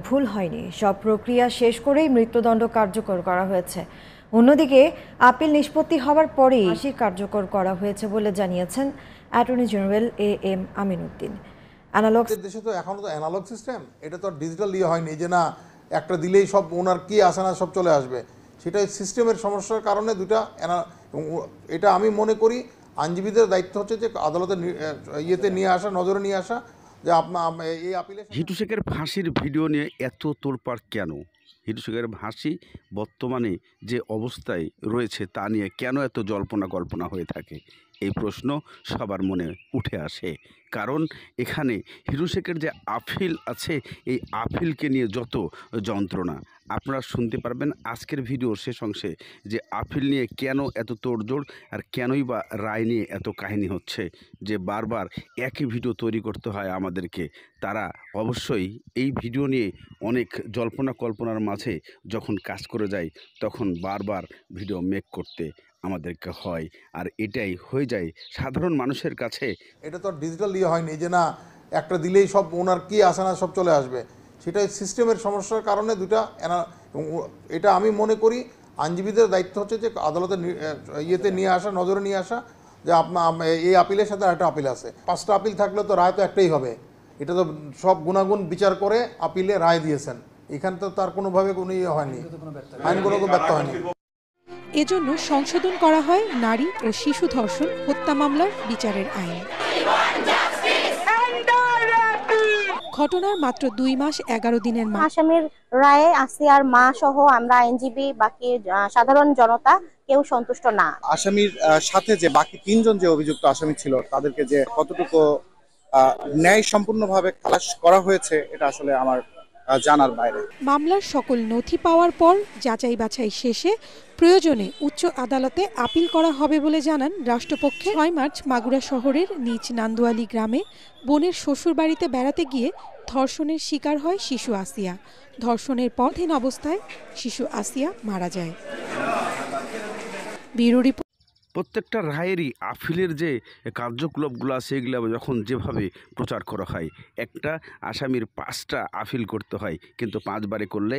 ভুল হয়নি, সব প্রক্রিয়া শেষ করেই মৃত্যুদণ্ড কার্যকর করা হয়েছে। অন্যদিকে আপিল নিষ্পত্তি হওয়ার পরেই ফাঁসি কার্যকর করা হয়েছে বলে জানিয়েছেন অ্যাটর্নি জেনারেল AM আমিনউদ্দিন। দেশে তো এখনো তো অ্যানালগ সিস্টেম, এটা তো ডিজিটাল হয়নি যে না একটা দিলেই সব ওনার কি আসে না সব চলে আসবে। সেটা সিস্টেমের সমস্যার কারণে এটা আমি মনে করি আইনজীবীদের দায়িত্ব হচ্ছে যে আদালতের ইয়েতে নিয়ে আসা, নজরে নিয়ে আসা যে এই আপিলে। হিটু শেখের ফাঁসির ভিডিও নিয়ে এত তোলপাড় কেন? হিটু শেখের ফাঁসি বর্তমানে যে অবস্থায় রয়েছে তা নিয়ে কেন এত জল্পনা কল্পনা হয়ে থাকে, এই প্রশ্ন সবার মনে উঠে আসে। কারণ এখানে হিটু শেখের যে আপিল আছে, এই আপিলকে নিয়ে যত যন্ত্রণা আপনারা শুনতে পারবেন আজকের ভিডিওর শেষ অংশে, যে আপিল নিয়ে কেন এত তোড়জোড় আর কেনই বা রায় নিয়ে এত কাহিনী হচ্ছে, যে বারবার একই ভিডিও তৈরি করতে হয় আমাদেরকে। তারা অবশ্যই এই ভিডিও নিয়ে অনেক জল্পনা কল্পনার মাঝে যখন কাজ করে যায় তখন বারবার ভিডিও মেক করতে আমাদেরকে হয়, আর এটাই হয়ে যায় সাধারণ মানুষের কাছে। এটা তো ডিজিটাল হয়নি যে না একটা দিলেই সব ওনার কি আসে না সব চলে আসবে। সেটা সিস্টেমের সমস্যার কারণে এটা আমি মনে করি আইনজীবীদের দায়িত্ব হচ্ছে যে আদালতের ইয়েতে নিয়ে আসা, নজরে নিয়ে আসা যে এই আপিলের সাথে একটা আপিল আছে। 5টা আপিল থাকলে তো রায় তো একটাই হবে। এটা তো সব গুণাগুণ বিচার করে আপিলে রায় দিয়েছেন। এখানে তো তার কোনোভাবে কোনো হয়নি, আইনগত ব্যর্থ হয়নি। এজন্য সংশোধন করা হয় নারী ও শিশু ধর্ষণ হত্যা মামলার বিচারের আইন। ঘটনার মাত্র 2 মাস 11 দিনের আসামির রায়ে আসিয়ার মা সহ আমরা আইনজীবী বাকি সাধারণ জনতা কেউ সন্তুষ্ট না। আসামির সাথে যে বাকি 3 জন যে অভিযুক্ত আসামি ছিল তাদেরকে যে কতটুকু ন্যায় সম্পূর্ণভাবে খালাস করা হয়েছে এটা আসলে আমার জানার বাইরে। মামলার সকল নথি পাওয়ার পর যাচাই বাছাই শেষে প্রয়োজনে উচ্চ আদালতে আপিল করা হবে বলে জানান রাষ্ট্রপক্ষে। 6 মার্চ মাগুরা শহরের নিচ নান্দুয়ালি গ্রামে বোনের শ্বশুর বাড়িতে বেড়াতে গিয়ে ধর্ষণের শিকার হয় শিশু আসিয়া। ধর্ষণের পরহীন অবস্থায় শিশু আসিয়া মারা যায়। Bureau report. প্রত্যেকটা রায়েরই আপিলের যে কার্যকলাপগুলো আছে এগুলো যখন যেভাবে প্রচার করা হয়, একটা আসামির 5টা আপিল করতে হয়, কিন্তু 5 বারে করলে